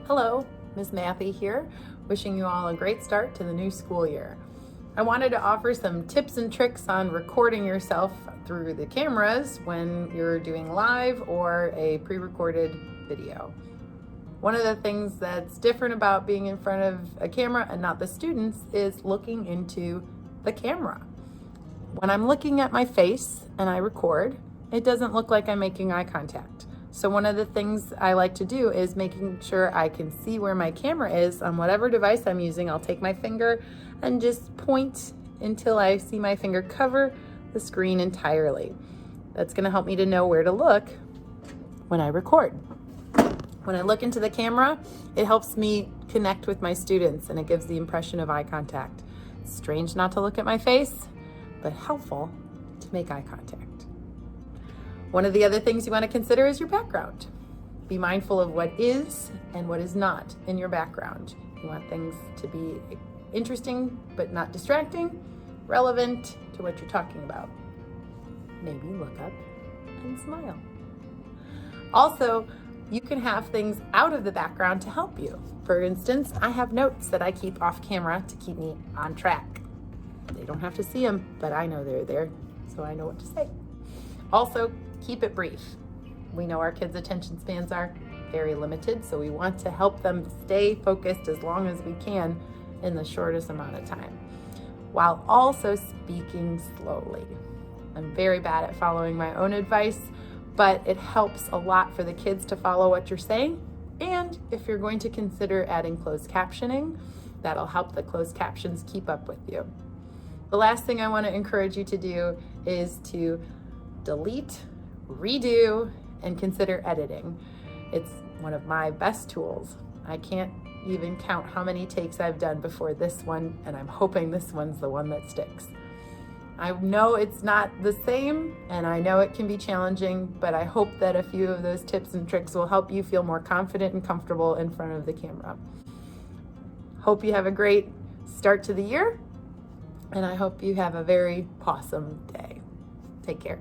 Hello, Ms. Mathey here, wishing you all a great start to the new school year. I wanted to offer some tips and tricks on recording yourself through the cameras when you're doing live or a pre-recorded video. One of the things that's different about being in front of a camera and not the students is looking into the camera. When I'm looking at my face and I record, it doesn't look like I'm making eye contact. So one of the things I like to do is making sure I can see where my camera is on whatever device I'm using. I'll take my finger and just point until I see my finger cover the screen entirely. That's going to help me to know where to look when I record. When I look into the camera, it helps me connect with my students and it gives the impression of eye contact. It's strange not to look at my face, but helpful to make eye contact. One of the other things you want to consider is your background. Be mindful of what is and what is not in your background. You want things to be interesting but not distracting, relevant to what you're talking about. Maybe look up and smile. Also, you can have things out of the background to help you. For instance, I have notes that I keep off camera to keep me on track. They don't have to see them, but I know they're there, so I know what to say. Also, keep it brief. We know our kids' attention spans are very limited, so we want to help them stay focused as long as we can in the shortest amount of time, while also speaking slowly. I'm very bad at following my own advice, but it helps a lot for the kids to follow what you're saying. And if you're going to consider adding closed captioning, that'll help the closed captions keep up with you. The last thing I want to encourage you to do is to delete, redo, and consider editing. It's one of my best tools. I can't even count how many takes I've done before this one, and I'm hoping this one's the one that sticks. I know it's not the same, and I know it can be challenging, but I hope that a few of those tips and tricks will help you feel more confident and comfortable in front of the camera. Hope you have a great start to the year, and I hope you have a very awesome day. Take care.